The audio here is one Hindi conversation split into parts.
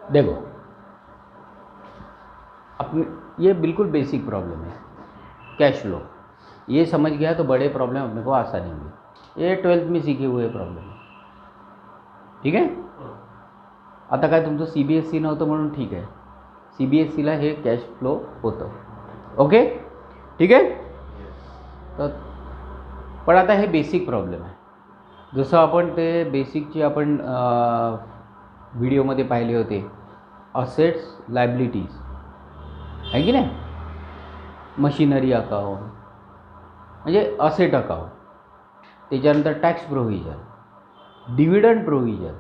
देखो अपने ये बिल्कुल बेसिक प्रॉब्लम है, कैश फ्लो। ये समझ गया तो बड़े प्रॉब्लम अपने को आसानी होगी। ये 12th में सीखे हुए प्रॉब्लेम है, ठीक आहे। आता काय तुमचं CBSE नव्हतं म्हणून ठीक आहे, CBSEला हे कॅश फ्लो होतं, ओके ठीक आहे। तर पण आता हे बेसिक प्रॉब्लेम आहे, जसं आपण ते बेसिकची आपण व्हिडिओमध्ये पाहिले होते, असेट्स लायबिलिटीज आहे की नाही, मशिनरी अकाउंट म्हणजे असेट अकाउंट, त्याच्यानंतर टॅक्स प्रोव्हिजन, डिव्हिडंड प्रोव्हिजन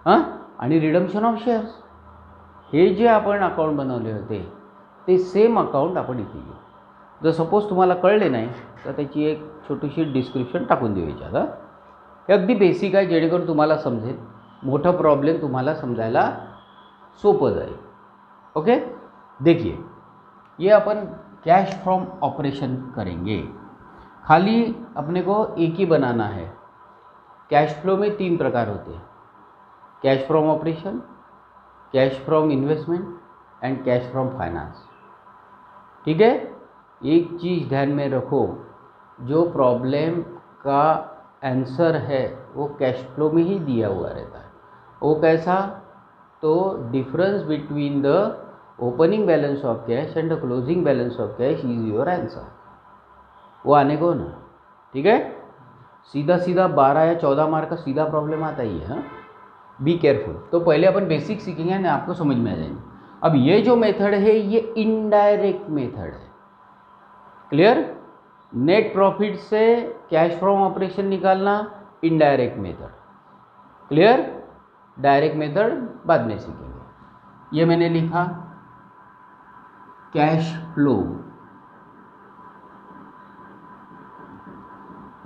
हां आणि रिडम्पशन ऑफ शेअर्स, हे जे आपण अकाउंट बनवले होते ते सेम अकाउंट आपण इथे घेऊ। जर सपोज तुम्हाला कळले नाही तर त्याची एक छोटीशी डिस्क्रिप्शन टाकून देऊ याच्यात। हे अगदी बेसिक आहे, जेणेकरून तुम्हाला समजेल, मोठा प्रॉब्लेम तुम्हाला समजायला सोपं जाईल, ओके। देखिए ये अपन कैश फ्रॉम ऑपरेशन करेंगे। खाली अपने को एक ही बनाना है। कैश फ्लो में 3 प्रकार होते हैं, cash from operation, cash from investment and cash from finance, ठीक है। एक चीज़ ध्यान में रखो, जो प्रॉब्लम का आंसर है वो कैश फ्लो में ही दिया हुआ रहता है। वो कैसा, तो difference between the opening balance of cash and the closing balance of cash is your answer, वो आने को ना, ठीक है। सीधा सीधा 12 या 14 मार्क का सीधा प्रॉब्लम आता ही है, हाँ, बी केयरफुल। तो पहले अपन बेसिक सीखेंगे ना, आपको समझ में आ जाएंगे। अब ये जो मेथड है ये इनडायरेक्ट मेथड है, क्लियर। नेट प्रॉफिट से कैश फ्रॉम ऑपरेशन निकालना indirect method, clear. Direct method बाद में सीखेंगे। ये मैंने लिखा कैश फ्लो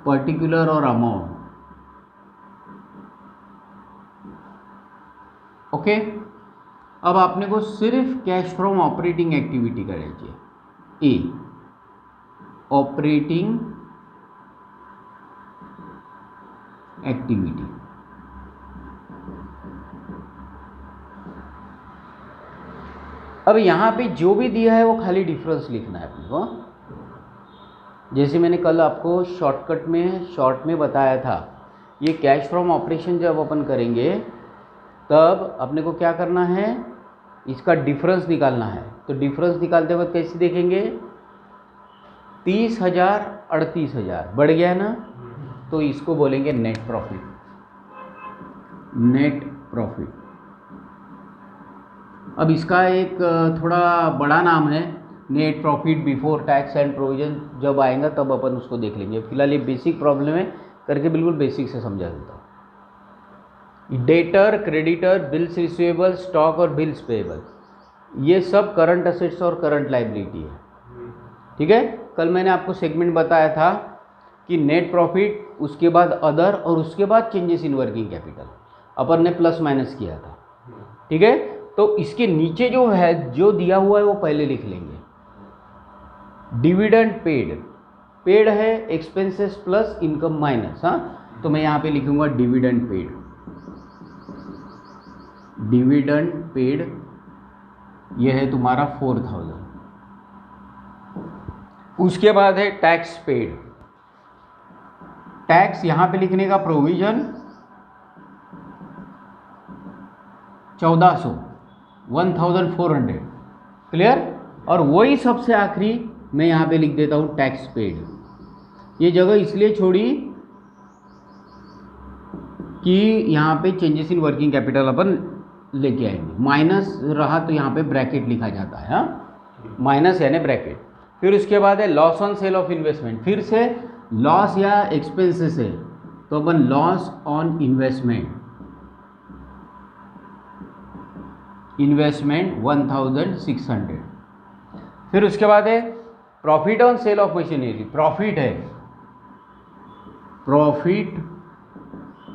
पर्टिकुलर और अमाउंट, ओके। अब आपने को सिर्फ कैश फ्रॉम ऑपरेटिंग एक्टिविटी करायची आहे। ए ऑपरेटिंग एक्टिविटी, अब यहाँ पे जो भी दिया है वो खाली डिफरेंस लिखना है अपने को। जैसे मैंने कल आपको शॉर्ट में बताया था, ये कैश फ्रॉम ऑपरेशन जब अपन करेंगे तब अपने को क्या करना है, इसका डिफरेंस निकालना है। तो डिफरेंस निकालते वक्त कैसे देखेंगे, 30,000 38,000 बढ़ गया है ना, तो इसको बोलेंगे नेट प्रॉफिट। नेट प्रॉफिट, अब इसका एक थोड़ा बड़ा नाम है, net profit before tax and provision. जब आएगा तब अपन उसको देख लेंगे। फिलहाल ये बेसिक प्रॉब्लम है, करके बिल्कुल बेसिक से समझा देता हूँ। Debtor, creditor, bills receivable, stock और बिल्स पेएबल, ये सब करंट असेट्स और करंट लाइबिलिटी है, ठीक है। कल मैंने आपको सेगमेंट बताया था कि नेट प्रॉफिट, उसके बाद अदर और उसके बाद चेंजेस इन वर्किंग कैपिटल, अपन ने प्लस माइनस किया था, ठीक है। तो इसके नीचे जो है, जो दिया हुआ है वो पहले लिख लेंगे। डिविडेंड पेड है एक्सपेंसेस प्लस इनकम माइनस, हाँ, तो मैं यहाँ पे लिखूंगा डिविडेंड पेड। डिविडेंड पेड ये है तुम्हारा 4,000। उसके बाद है टैक्स पेड। टैक्स यहाँ पे लिखने का प्रोविजन 1400, 1400, क्लियर। और वही सबसे आखिरी मैं यहाँ पे लिख देता हूँ टैक्स पेड। ये जगह इसलिए छोड़ी कि यहाँ पे चेंजेस इन वर्किंग कैपिटल अपन लेके आएंगे। माइनस रहा तो यहाँ पे ब्रैकेट लिखा जाता है, हाँ, माइनस यानी ब्रैकेट। फिर उसके बाद है loss on sale of investment, फिर से लॉस या एक्सपेंसेस है तो अपन लॉस ऑन इन्वेस्टमेंट 1600। फिर उसके बाद है profit on sale of machinery, profit है, प्रॉफिट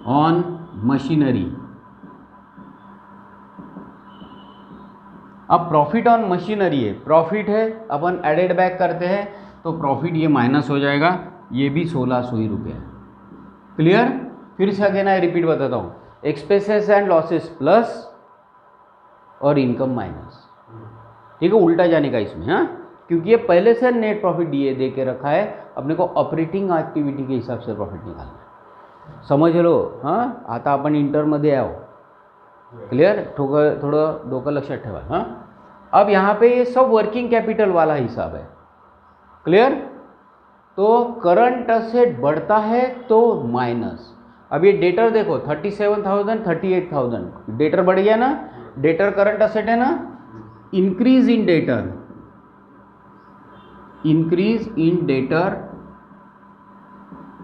ऑन मशीनरी। अब प्रॉफिट ऑन मशीनरी है, प्रॉफिट है, अपन एडेड बैक करते हैं तो प्रॉफिट ये माइनस हो जाएगा, ये भी 1600 ही रुपये है, क्लियर। फिर से अगेन आई रिपीट बताता हूँ, एक्सपेंसेस एंड लॉसेस प्लस और इनकम माइनस। ठीक है, उल्टा जाने का इसमें, हाँ, क्योंकि ये पहले से नेट प्रॉफिट दे के रखा है, अपने को ऑपरेटिंग एक्टिविटी के हिसाब से प्रॉफिट निकालना है। समझ लो, हाँ, आता आपण इंटरमध्ये आहो, क्लियर, थोडं डोकं लक्षात ठेवा, हाँ। अब यहाँ पे ये सब वर्किंग कैपिटल वाला हिसाब है, क्लियर। तो करंट असेट बढ़ता है तो माइनस, अब ये डेटर देखो 37,000 38,000, डेटर बढ़ गया ना, डेटर करंट असेट है ना, increase in debtor, increase in debtor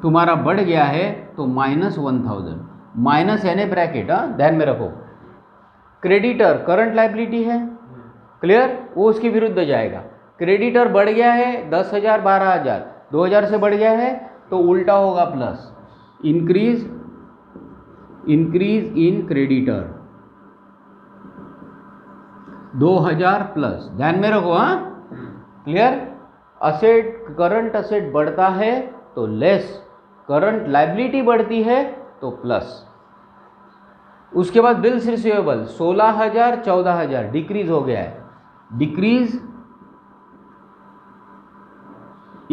तुम्हारा बढ़ गया है तो -1,000, माइनस यानी ब्रैकेट, हाँ, ध्यान में रखो। क्रेडिटर करंट लाइबिलिटी है, क्लियर, वो उसके विरुद्ध जाएगा। क्रेडिटर बढ़ गया है 10,000 12,000, 2,000 से बढ़ गया है तो उल्टा होगा plus, increase in creditor 2,000 plus, ध्यान में रखो, हाँ, क्लियर। असेट, करंट असेट बढ़ता है तो लेस, करंट लाइबिलिटी बढ़ती है तो प्लस। उसके बाद बिल्स रिसीवेबल 16,000 14,000 डिक्रीज हो गया है, decrease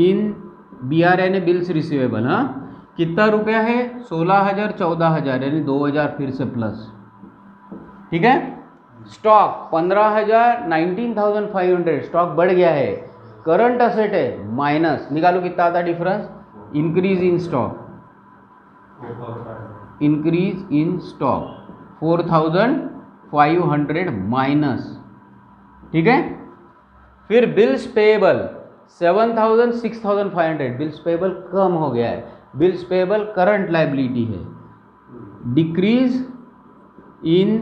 in BRN bills receivable, हाँ, कितना रुपया है 16,000 14,000 यानी 2,000 फिर से प्लस, ठीक है। स्टॉक 15,000 19,500, स्टॉक बढ़ गया है, करंट असेट है माइनस, निकालो कितना आता difference, increase in stock, increase in stock 4,500 minus, ठीक है। फिर बिल्स पेएबल 7,000 6,500, बिल्स पेएबल कम हो गया है, बिल्स पेएबल करंट लाइबिलिटी है, डिक्रीज इन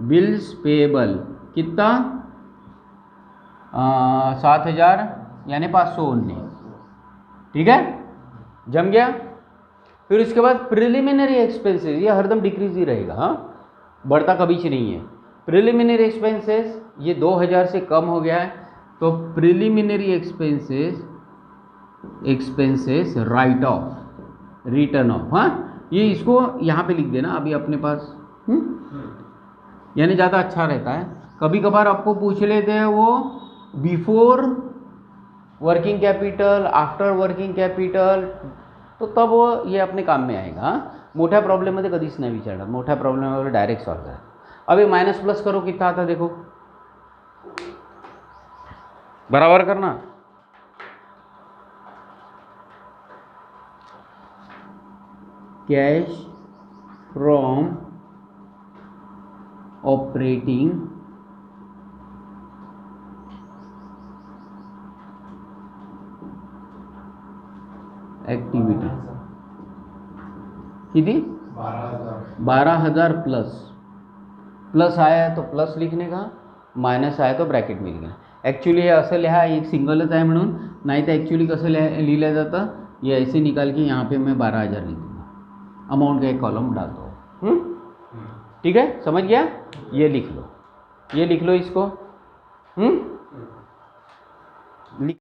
बिल्स पेएबल कितना 7,000 यानी 519, ठीक है, जम गया। फिर उसके बाद प्रिलिमिनरी एक्सपेंसेस, ये हरदम डिक्रीज ही रहेगा, हाँ, बढ़ता कभी से नहीं है। प्रिलिमिनरी एक्सपेंसेस ये 2,000 से कम हो गया है, तो preliminary expenses right of, return of, हाँ, ये इसको यहाँ पे लिख देना अभी अपने पास, यानी ज़्यादा अच्छा रहता है। कभी कभार आपको पूछ लेते हैं वो before working capital, after working capital, तो तब वो ये अपने काम में आएगा, हाँ? मोठ्या प्रॉब्लेममध्ये कधीच नाही विचारणार, मोठ्या प्रॉब्लेमवर डायरेक्ट सॉल्व करा। अब ये माइनस प्लस करो, कितना आता देखो, बराबर करना, कैश फ्रॉम ऑपरेटिंग एक्टिविटी किती 12,000 प्लस आया है तो प्लस लिखने का, मायनस आया तो ब्रॅकेट में लिखना। ॲक्च्युली हे असं लिहा, एक सिंगलच आहे म्हणून, नहीं तो एक्चुअली कसं लिहिलं जातं, ये ऐसे निकाल के यहाँ पे मैं 12,000 लिख दूँगा, अमाउंट का एक कॉलम डाल दो, ठीक है, समझ गया। ये लिख लो इसको,